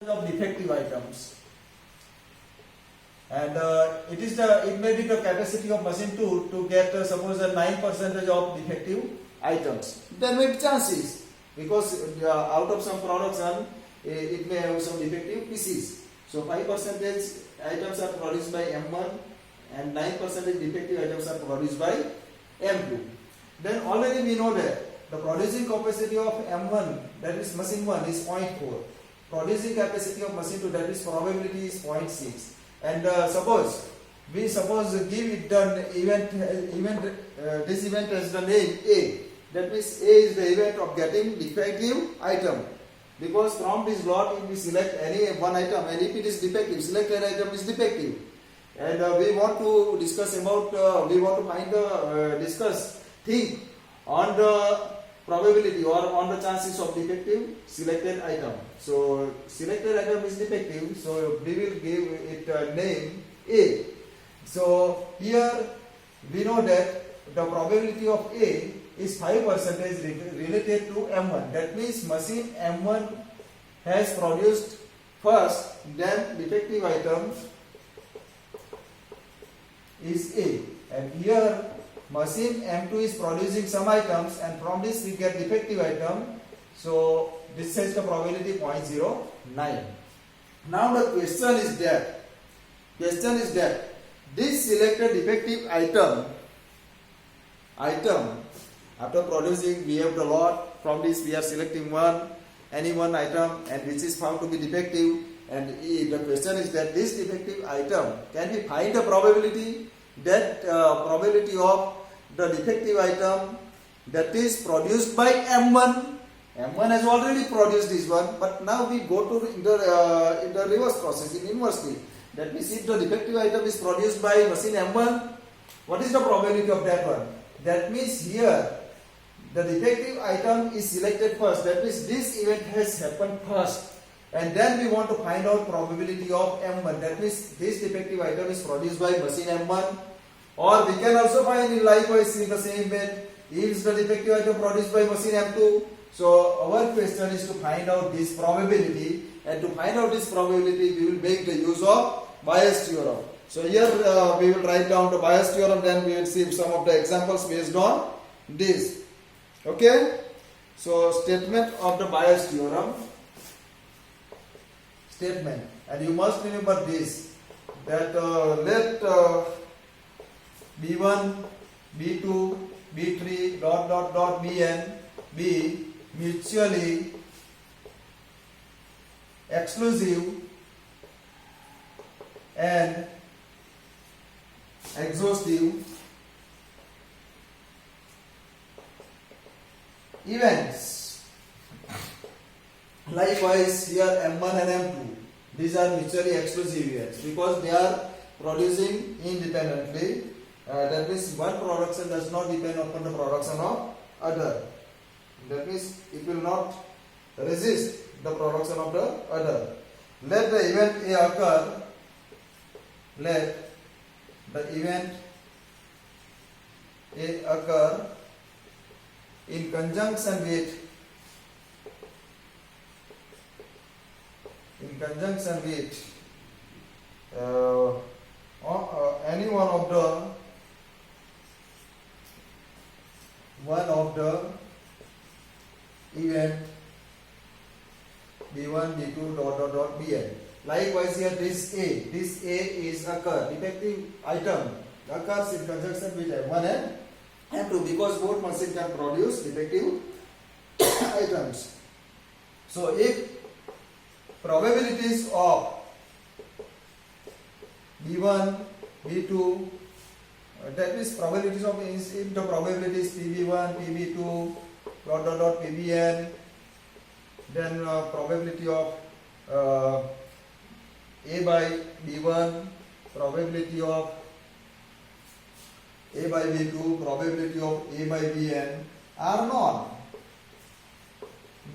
of defective items, and it may be the capacity of machine 2 to get suppose a 9% of defective items. There may be chances because out of some production it may have some defective pieces. So 5% items are produced by M1 and 9% defective items are produced by M2. Then already we know that the producing capacity of M1, that is machine 1, is 0.4. Producing capacity of machine 2, that is probability, is 0.6. And suppose give it done this event has the name A. That means A is the event of getting defective item. Because from this lot, we select any one item, and if it is defective, select an item is defective. And we want to discuss about, think on the probability or on the chances of defective selected item. So selected item is defective, so we will give it a name A. So here we know that the probability of A is 5% related to M1. That means machine M1 has produced first, then defective item is A. And here machine M2 is producing some items, and from this we get defective item. So this is the probability 0.09. Now the question is that this selected defective item after producing, we have the lot. From this we are selecting any one item, and which is found to be defective. And the question is that this defective item, can we find the probability? That probability of the defective item that is produced by M1. M1 has already produced this one, but now we go to in the reverse process, in inversely. That means if the defective item is produced by machine M1, what is the probability of that one? That means here the defective item is selected first. That means this event has happened first, and then we want to find out probability of M1. That means this defective item is produced by machine M1, or we can also find it likewise in the same way. Is the defective item produced by machine M2? So our question is to find out this probability, and to find out this probability we will make the use of Bayes theorem. So here we will write down the Bayes theorem, then we will see some of the examples based on this. Okay? So statement of the Bayes theorem. Statement, and you must remember this, that let B1, B2, B3 Bn be mutually exclusive and exhaustive events. Likewise, here M1 and M2, these are mutually exclusive events because they are producing independently. That means one production does not depend upon the production of other. That means it will not resist the production of the other. Let the event A occur. Let the event A occur in conjunction with any one of the event B1, B2 Bn. Likewise here this A is occur, defective item occurs in conjunction with M1 and M2 because both machines can produce defective items. So if probabilities of B1, B2, that is probabilities of, if the probabilities PB1, PB2 Pbn, then probability of A by B1, probability of A by B2, probability of A by Bn are known.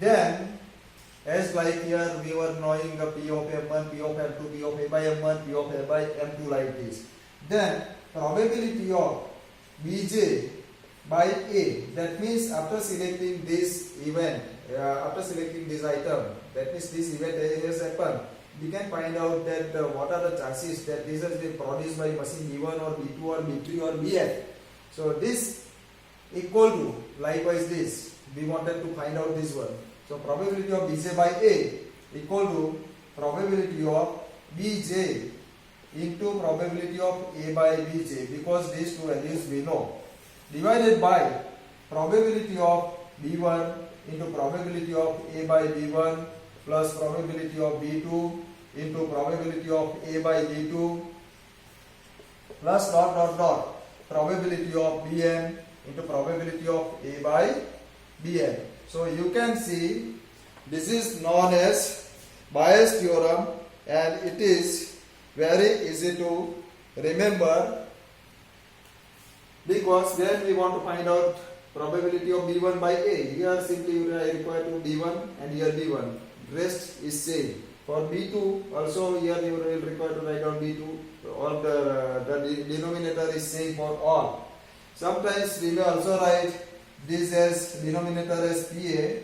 Then, as like here we were knowing the P of M1, P of M2, P of A by M1, P of A by M2 like this. Then probability of Bj by A, that means after selecting this event after selecting this item, that means this event has happened, we can find out that what are the chances that this has been produced by machine B1 or B2 or B3 or Bn. So this equal to, likewise this, we wanted to find out this one. So probability of Bj by A equal to probability of Bj into probability of A by Bj, because these two values we know, divided by probability of B1 into probability of A by B1 plus probability of B2 into probability of A by B2 plus dot dot dot probability of Bn into probability of A by Bn. So you can see this is known as Bayes theorem, and it is very easy to remember, because when we want to find out probability of B1 by A, here simply you are required to B1 and here B1, rest is same. For B2 also here you will require to write down B2, all the denominator is same for all. Sometimes we may also write this as denominator as PA,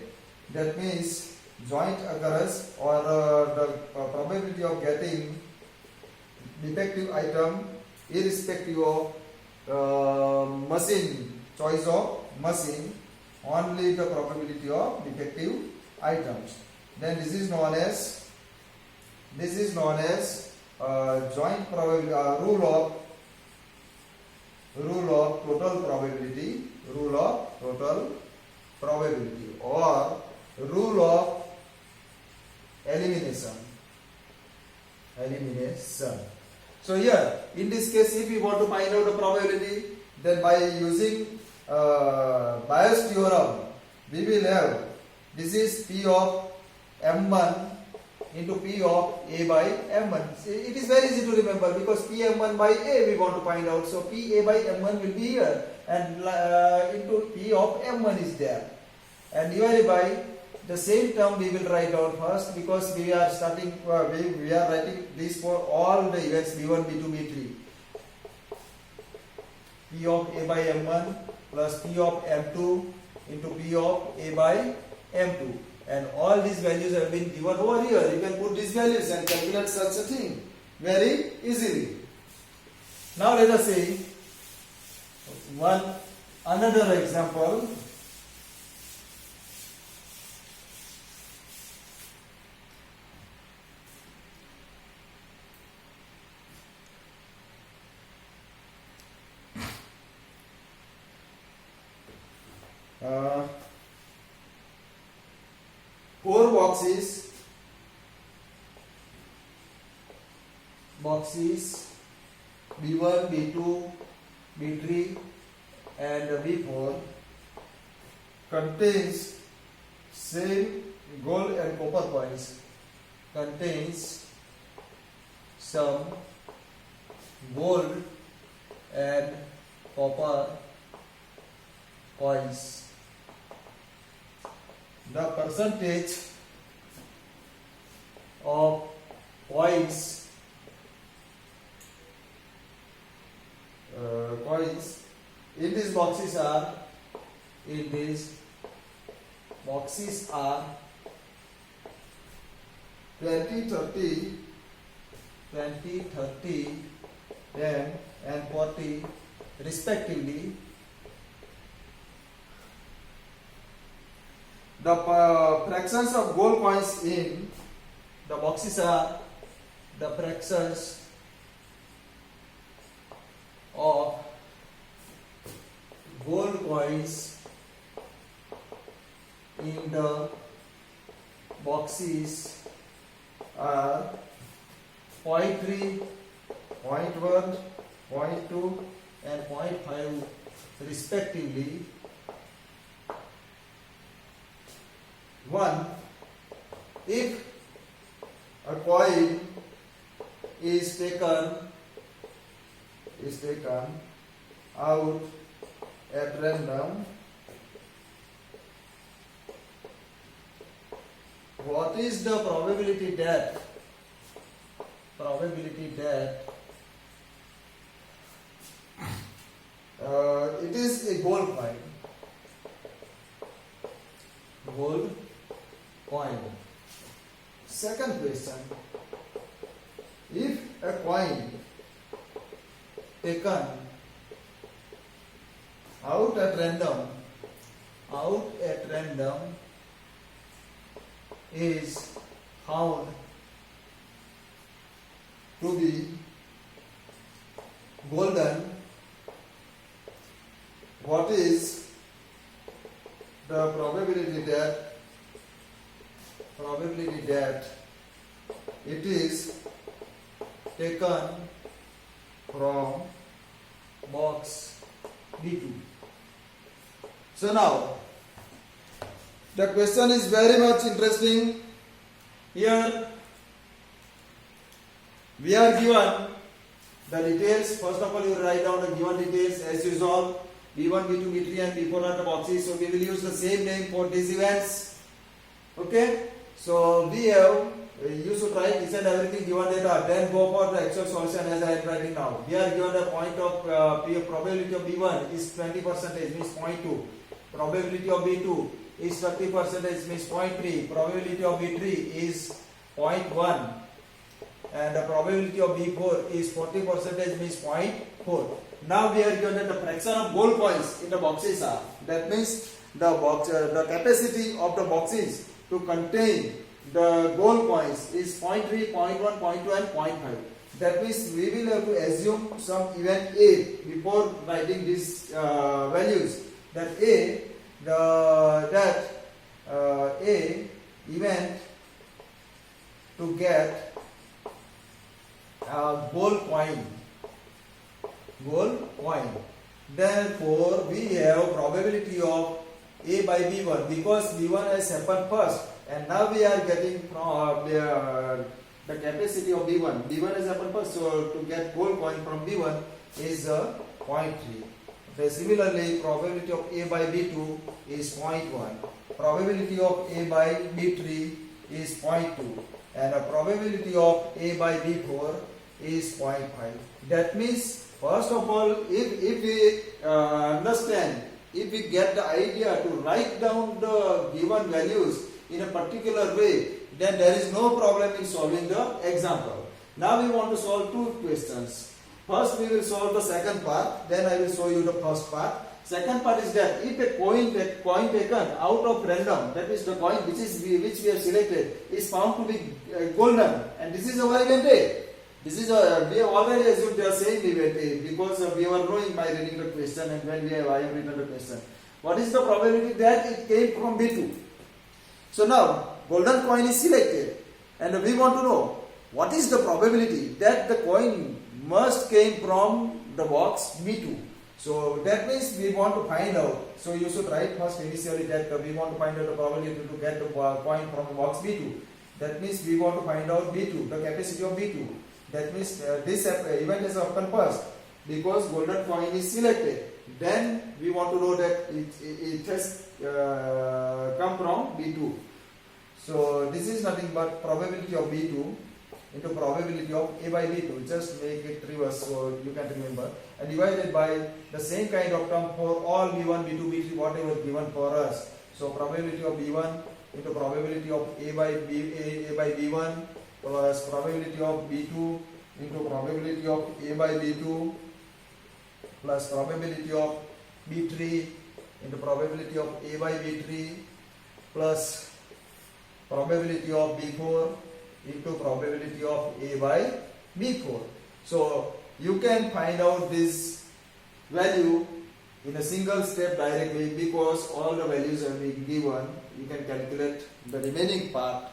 that means joint occurrence, or the probability of getting defective item irrespective of machine, choice of machine, only the probability of defective items. Then this is known as joint probability, rule of total probability, or rule of elimination. So here in this case, if we want to find out the probability, then by using Bayes theorem, we will have, this is P of M1 into P of A by M1. It is very easy to remember, because P M1 by A we want to find out. So P A by M1 will be here, and into P of M1 is there, and divided by the same term we will write down first, because we are starting, we are writing this for all the events B1, B2, B3. P of A by M1 plus P of M2 into P of A by M2. And all these values have been given over here. You can put these values and calculate such a thing very easily. Now let us see another example. Four boxes B1, B2, B3 and B4 contains same gold and copper coins, contains some gold and copper coins. The percentage of coins in these boxes are 20, 30, 10 and 40 respectively. The fractions of gold coins in the boxes are the fractions of gold coins in the boxes are 0.3, 0.1, 0.2 and 0.5 respectively. One, if a coin is taken out at random, what is the probability that it is a gold coin. Gold coin. Second question, if a coin taken out at random is found to be golden, what is the probability that it is taken from box B2? So now the question is very much interesting. Here we are given the details. First of all, you write down the given details as usual. B1, B2, B3 and B4 are the boxes. So we will use the same name for these events. Okay. So we have, you should write each and everything given data. Then go for the actual solution as I am writing now. We are given a point of probability of B1 is 20%, means 0.2. Probability of B2 is 30%, means 0.3. Probability of B3 is 0.1. And the probability of B4 is 40%, means 0.4. Now we are given the fraction of gold coins in the boxes are. That means the capacity of the boxes to contain the gold coins is 0.3, 0.1, 0.2 and 0.5. That means we will have to assume some event A before writing these values. That A event to get gold coin. Therefore, we have probability of A by B1 because B1 has happened first, and now we are getting from the capacity of B1. B1 has happened first, so to get gold coin from B1 is 0.3. Similarly, probability of A by B2 is 0.1. Probability of A by B3 is 0.2, and a probability of A by B4 is 0.5. That means, first of all, if we understand, if we get the idea to write down the given values in a particular way, then there is no problem in solving the example. Now we want to solve two questions. First we will solve the second part, then I will show you the first part. Second part is that if a coin taken out of random, that is the coin which we have selected, is found to be golden, and this is our event A. This is we have already assumed the same event A because we were knowing by reading the question and when I have written the question. What is the probability that it came from B2? So now golden coin is selected, and we want to know what is the probability that the coin must came from the box B2. So that means we want to find out. So you should write first initially that we want to find out the probability to get the coin from the box B2. That means we want to find out B2, the capacity of B2. That means this event has happened first because golden coin is selected. Then we want to know that it has come from B2. So this is nothing but probability of B2 into probability of A by B2. Just make it reverse so you can remember. And divided by the same kind of term for all B1, B2, B3, whatever given for us. So probability of B1 into probability of A by B1 plus probability of B2 into probability of A by B2 plus probability of B3 into probability of A by B3 plus probability of B4 into probability of A by B4. So you can find out this value in a single step directly because all the values have been given. You can calculate the remaining part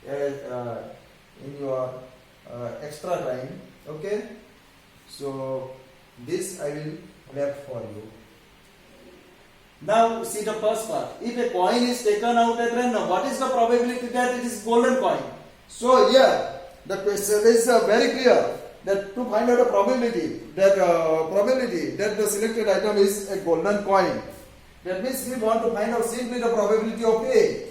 in your extra time. Okay, so this I will left for you. Now see the first part. If a coin is taken out at random, what is the probability that it is golden coin? So here the question is very clear that to find out the probability that the selected item is a golden coin. That means we want to find out simply the probability of A,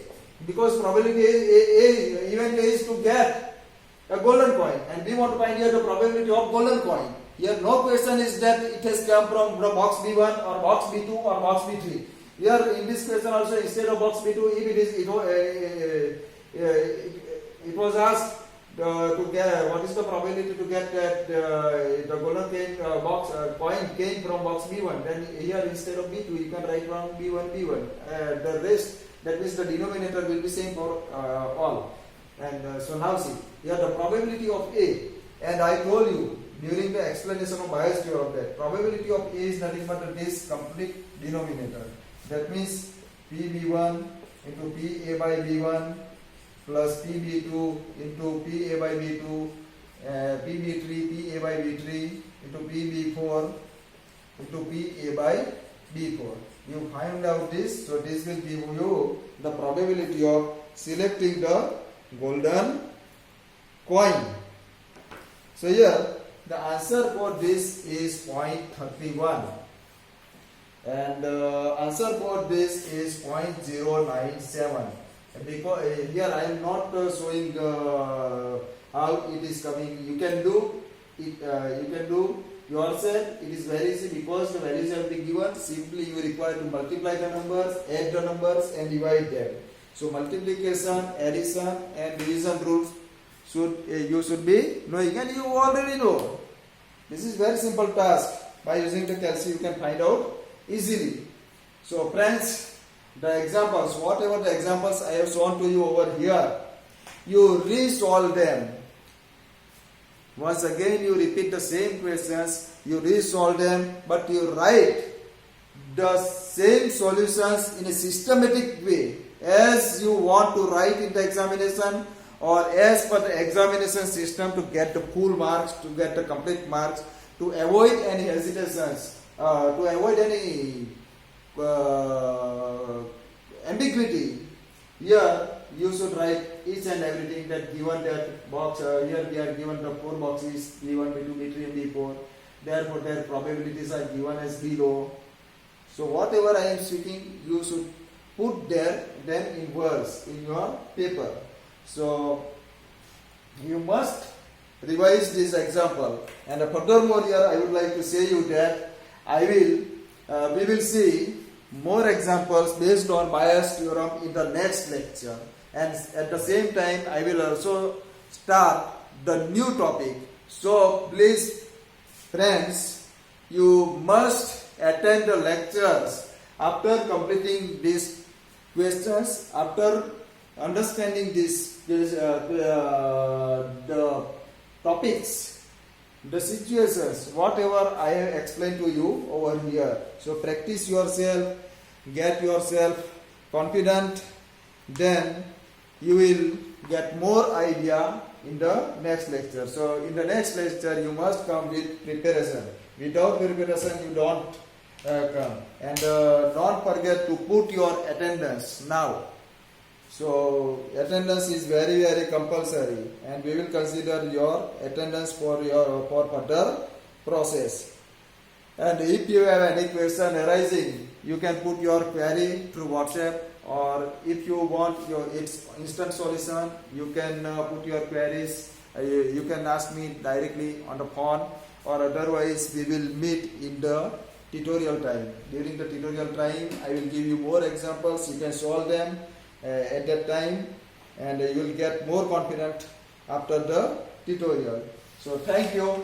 because probability A event A is to get a golden coin, and we want to find here the probability of golden coin. Here no question is that it has come from the box B1 or box B2 or box B3. Here in this question also, instead of box B2, if it is it was asked to get what is the probability to get that the golden coin came from box B1. Then here instead of B2 you can write down B1 B1. The rest, that means the denominator will be same for all. And so now see, here the probability of A, and I told you during the explanation of Bayes' theorem that probability of A is nothing but this complete denominator. That means PB1 into PA by B1 plus PB2 into PA by B2, PB3 PA by B3 into PB4 into PA by B4. You find out this, so this will give you the probability of selecting the golden coin. So here the answer for this is 0.31 and answer for this is 0.097. Because here I am not showing how it is coming. You can do it. You can do yourself. It is very easy because the values have been given. Simply you require to multiply the numbers, add the numbers, and divide them. So multiplication, addition, and division rules you should be knowing, and you already know. This is very simple task. By using the calculus, you can find out easily. So friends, the examples, whatever the examples I have shown to you over here, you resolve them. Once again you repeat the same questions, you resolve them, but you write the same solutions in a systematic way as you want to write in the examination, or as per the examination system, to get the full marks, to get the complete marks, to avoid any hesitations, to avoid any ambiguity. Here you should write each and everything that given that box. Here we are given the 4 boxes B1, B2, B3 and B4. Therefore their probabilities are given as below. So whatever I am speaking, you should put them in words in your paper. So you must revise this example. And furthermore, here I would like to say you that we will see more examples based on Bayes' theorem in the next lecture. And at the same time, I will also start the new topic. So please, friends, you must attend the lectures after completing these questions, after understanding the topics, the situations, whatever I have explained to you over here. So practice yourself, get yourself confident, then you will get more idea in the next lecture. So in the next lecture you must come with preparation. Without preparation you don't come. And don't forget to put your attendance now. So attendance is very, very compulsory, and we will consider your attendance for further process. And if you have any question arising, you can put your query through WhatsApp, or if you want its instant solution, you can put your queries. You can ask me directly on the phone, or otherwise we will meet in the tutorial time. During the tutorial time, I will give you more examples. You can solve them at that time, and you will get more confident after the tutorial. So thank you.